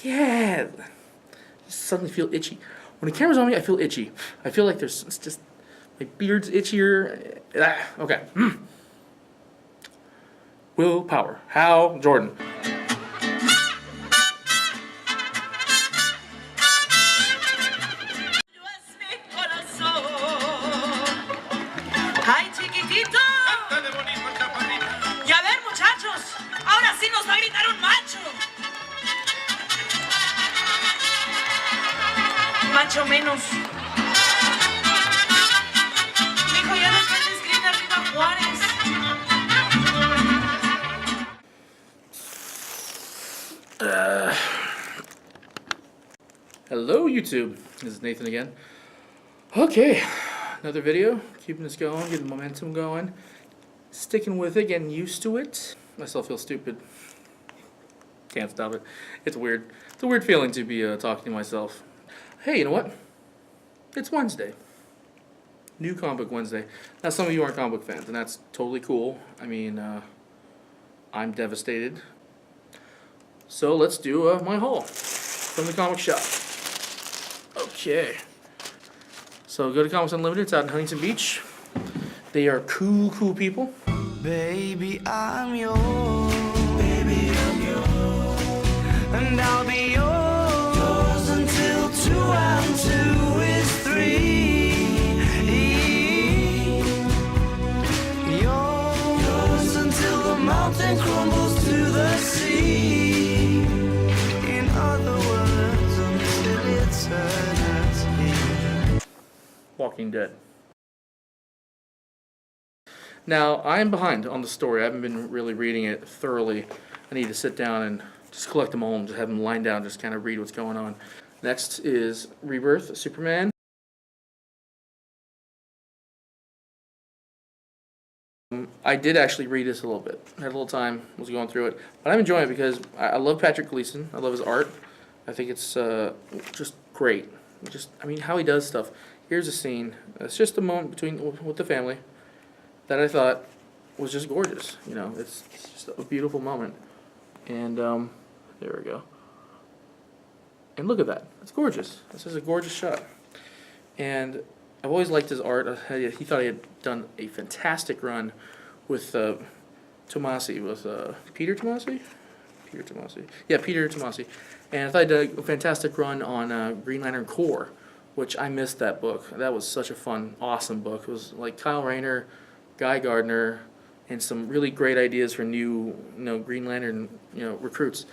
Yeah. Just suddenly feel itchy. When the camera's on me, I feel itchy. I feel like it's just, my beard's itchier. Okay. Willpower. Hal Jordan. ¡Ay, chiquitito! Y a ver, muchachos, ahora sí nos va a gritar un macho. Macho menos. Mijo, ya no puedes gritar arriba Juárez. Hello, YouTube. This is Nathan again. Okay, another video. Keeping this going, getting momentum going. Sticking with it, getting used to it. I still feel stupid. Can't stop it. It's weird. It's a weird feeling to be talking to myself. Hey, you know what? It's Wednesday. New Comic Book Wednesday. Now, some of you aren't comic book fans, and that's totally cool. I mean, I'm devastated. So let's do my haul from the comic shop. Okay. So go to Comics Unlimited. It's out in Huntington Beach. They are cool people. Baby, I'm yours. Baby, I'm yours. And I'll be yours until 2 and 2 is 3. Yours until the mountain crumbles to the sea. In other words, until eternity. Walking Dead. Now, I'm behind on the story. I haven't been really reading it thoroughly. I need to sit down and just collect them all and just have them lined down, just kind of read what's going on. Next is Rebirth, Superman. I did actually read this a little bit. Had a little time, was going through it. But I'm enjoying it because I love Patrick Gleason. I love his art. I think it's just great. I mean, how he does stuff. Here's a scene. It's just a moment with the family that I thought was just gorgeous. You know, it's just a beautiful moment. And there we go. And look at that. It's gorgeous. This is a gorgeous shot. And I've always liked his art. He thought he had done a fantastic run with Tomasi, with Peter Tomasi? Peter Tomasi. Yeah, Peter Tomasi. And I thought he did a fantastic run on Green Lantern Corps, which I missed that book. That was such a fun, awesome book. It was like Kyle Rayner, Guy Gardner, and some really great ideas for new, Green Lantern, recruits.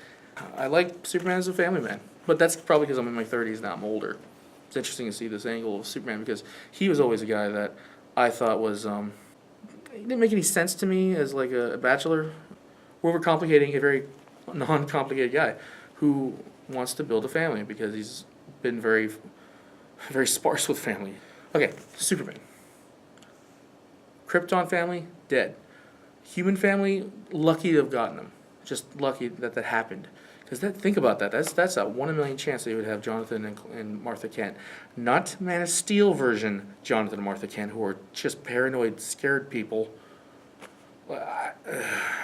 I like Superman as a family man, but that's probably because I'm in my 30s now. I'm older. It's interesting to see this angle of Superman because he was always a guy that I thought was he didn't make any sense to me as like a bachelor. Overcomplicating a very non-complicated guy who wants to build a family because he's been very, very sparse with family. Okay, Superman. Krypton family, dead. Human family, lucky to have gotten them. Just lucky that happened. Because think about that. That's a 1 in a million chance that you would have Jonathan and Martha Kent. Not Man of Steel version Jonathan and Martha Kent, who are just paranoid, scared people. I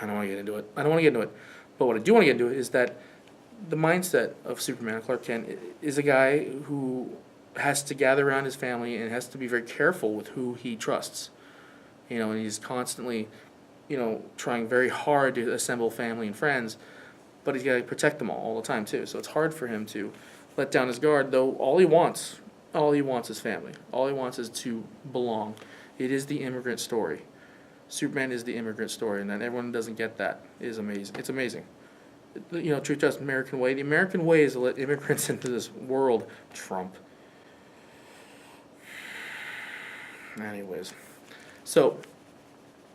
don't want to get into it. But what I do want to get into it is that the mindset of Superman, Clark Kent, is a guy who has to gather around his family and has to be very careful with who he trusts. And he's constantly, trying very hard to assemble family and friends, but he's got to protect them all the time too. So it's hard for him to let down his guard, though all he wants is family. All he wants is to belong. It is the immigrant story. Superman is the immigrant story, and that everyone doesn't get that is amazing. It's amazing. Truth, justice, American way. The American way is to let immigrants into this world. Trump. Anyways. So,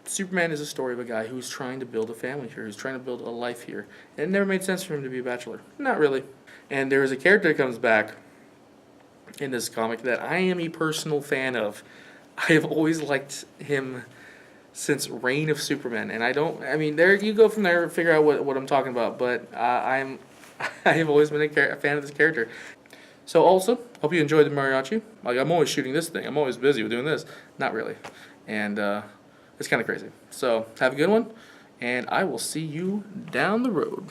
Superman is a story of a guy who's trying to build a family here, who's trying to build a life here. And it never made sense for him to be a bachelor. Not really. And there is a character that comes back in this comic that I am a personal fan of. I have always liked him since Reign of Superman. And there you go from there, figure out what I'm talking about. But I have always been a fan of this character. So also, hope you enjoyed the Mariachi. Like, I'm always shooting this thing. I'm always busy with doing this. Not really. And it's kind of crazy. So have a good one, and I will see you down the road.